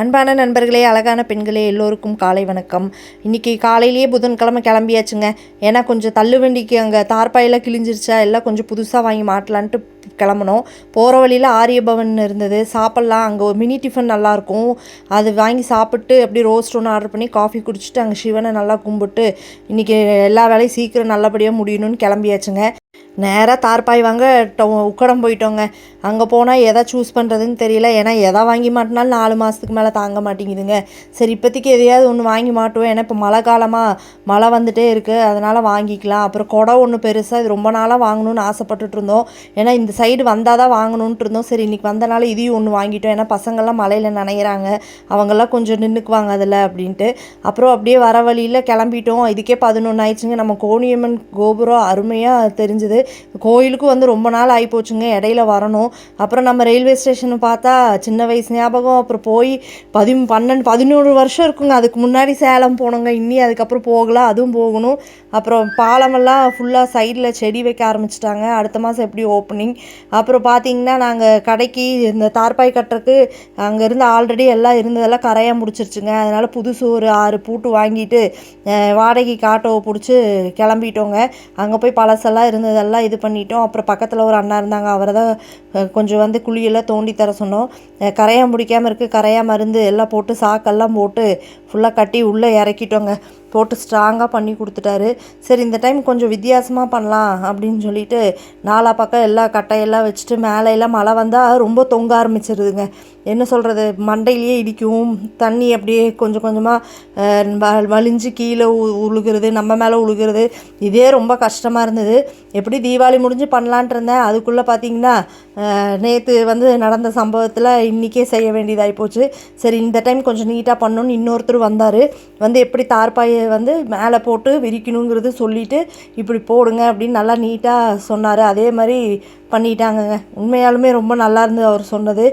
அன்பான நண்பர்களே, அழகான பெண்களே, எல்லோருக்கும் காலை வணக்கம். இன்றைக்கி காலையிலேயே புதன்கிழமை கிளம்பியாச்சுங்க. ஏன்னா கொஞ்சம் தள்ளுவண்டிக்கு அங்கே தார்பாயெல்லாம் கிழிஞ்சிருச்சா, எல்லாம் கொஞ்சம் புதுசாக வாங்கி மாட்டலான்ட்டு கிளம்புனோம். போகிற வழியில் ஆரியபவன் இருந்தது, சாப்பிட்லாம். அங்கே ஒரு மினி டிஃபன் நல்லாயிருக்கும், அது வாங்கி சாப்பிட்டு அப்படியே ரோஸ்ட் ஒன்று ஆர்டர் பண்ணி காஃபி குடிச்சிட்டு அங்கே சிவனை நல்லா கும்பிட்டு இன்றைக்கி எல்லா வேலையும் சீக்கிரம் நல்லபடியாக முடியணும்னு கிளம்பியாச்சுங்க. நேராக தார்பாய் வாங்க உக்கடம் போயிட்டோங்க. அங்கே போனால் எதை சூஸ் பண்ணுறதுன்னு தெரியல. ஏன்னா எதை வாங்கி மாட்டினாலும் 4 மாதத்துக்கு மேலே தாங்க மாட்டேங்குதுங்க. சரி, இப்போதைக்கு எதையாவது ஒன்று வாங்கி மாட்டுவோம். ஏன்னா இப்போ மழை காலமாக மழை வந்துகிட்டே இருக்குது, அதனால் வாங்கிக்கலாம். அப்புறம் குடம் ஒன்று பெருசாக, இது ரொம்ப நாளாக வாங்கணும்னு ஆசைப்பட்டுட்டு இருந்தோம். ஏன்னா இந்த சைடு வந்தால் தான் வாங்கணுன்ட்டு இருந்தோம். சரி, இன்றைக்கி வந்தனால இதையும் ஒன்று வாங்கிட்டோம். ஏன்னா பசங்கள்லாம் மழையில் நனைகிறாங்க, அவங்கெல்லாம் கொஞ்சம் நின்றுக்குவாங்க அதில் அப்படின்ட்டு. அப்புறம் அப்படியே வர வழியில் கிளம்பிட்டோம். இதுக்கே 11 ஆயிடுச்சுங்க. நம்ம கோணியம்மன் கோபுரம் அருமையாக தெரிஞ்சுது. கோயிலுக்கும் வந்து ரொம்ப நாள் ஆகிப்போச்சுங்க, இடையில வரணும். அப்புறம் நம்ம ரயில்வே ஸ்டேஷனை பார்த்தா சின்ன வயசு ஞாபகம். அப்புறம் போய் 11 வருஷம் இருக்குங்க. அதுக்கு முன்னாடி சேலம் போனோங்க. இன்னி அதுக்கப்புறம் போகலாம், அதுவும் போகணும். அப்புறம் பாலமெல்லாம் ஃபுல்லாக சைடில் செடி வைக்க ஆரம்பிச்சிட்டாங்க. அடுத்த மாதம் எப்படி ஓப்பனிங். அப்புறம் பார்த்திங்கன்னா நாங்கள் கடைக்கு இந்த தார்பாய் கட்டுறதுக்கு அங்கேருந்து ஆல்ரெடி எல்லாம் இருந்ததெல்லாம் கரையாக முடிச்சிருச்சுங்க. அதனால் புதுசு ஒரு 6 பூட்டு வாங்கிட்டு வாடகைக்கு ஆட்டோவை பிடிச்சி கிளம்பிட்டோங்க. அங்கே போய் பழசெல்லாம் இருந்ததெல்லாம் இது பண்ணிட்டோம். அப்புறம் பக்கத்தில் ஒரு அண்ணா இருந்தாங்க, அவரை தான் கொஞ்சம் வந்து குழியெல்லாம் தோண்டி தர சொன்னோம். கரையாக முடிக்காமல் இருக்குது, கரையாக மருந்து எல்லாம் போட்டு சாக்கெல்லாம் போட்டு ஃபுல்லாக கட்டி உள்ளே இறக்கிட்டோங்க. போட்டு ஸ்ட்ராங்காக பண்ணி கொடுத்துட்டாரு. சரி, இந்த டைம் கொஞ்சம் வித்தியாசமாக பண்ணலாம் அப்படின்னு சொல்லிட்டு 4 பக்கம் எல்லா கட்டையெல்லாம் வச்சுட்டு மேலையெல்லாம் மழை வந்தால் ரொம்ப தொங்க ஆரம்பிச்சிருதுங்க. என்ன சொல்கிறது, மண்டையிலேயே இடிக்கும், தண்ணி அப்படியே கொஞ்சம் கொஞ்சமாக வலிஞ்சு கீழே உழுகிறது, நம்ம மேலே உழுகிறது. இதே ரொம்ப கஷ்டமாக இருந்தது. எப்படி தீபாவளி முடிஞ்சு பண்ணலான்ட்டு இருந்தேன். அதுக்குள்ளே பார்த்திங்கன்னா நேற்று வந்து நடந்த சம்பவத்தில் இன்றைக்கே செய்ய வேண்டியதாகி போச்சு. சரி, இந்த டைம் கொஞ்சம் நீட்டாக பண்ணணுன்னு இன்னொருத்தர் வந்தார். வந்து எப்படி தார்பாயை வந்து மேலே போட்டு விரிக்கணுங்கிறது சொல்லிவிட்டு இப்படி போடுங்க அப்படின்னு நல்லா நீட்டாக சொன்னார். அதே மாதிரி பண்ணிட்டாங்கங்க. உண்மையாலுமே ரொம்ப நல்லா இருந்தது அவர் சொன்னது.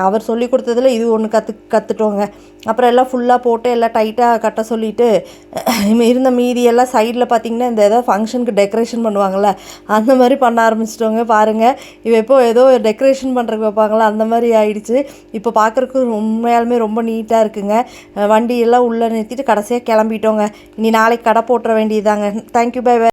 அவர் சொல்லி கொடுத்ததில் இது ஒன்று கற்றுட்டோங்க. அப்புறம் எல்லாம் ஃபுல்லாக போட்டு எல்லாம் டைட்டாக கட்ட சொல்லிவிட்டு இருந்த மீதியெல்லாம் சைடில் பார்த்திங்கன்னா இந்த ஏதோ ஃபங்க்ஷனுக்கு டெக்கரேஷன் பண்ணுவாங்கள்ல, அந்த மாதிரி பண்ண ஆரம்பிச்சிட்டோங்க. பாருங்கள், இப்போ ஏதோ டெக்கரேஷன் பண்ணுறதுக்கு வைப்பாங்களா, அந்த மாதிரி ஆயிடுச்சு. இப்போ பார்க்குறக்கு உண்மையாலுமே ரொம்ப நீட்டாக இருக்குங்க. வண்டியெல்லாம் உள்ளே நிறுத்திட்டு கடைசியாக கிளம்பிட்டோங்க. இனி நாளைக்கு கடை போட்டுற வேண்டியதாங்க. Thank you, by by.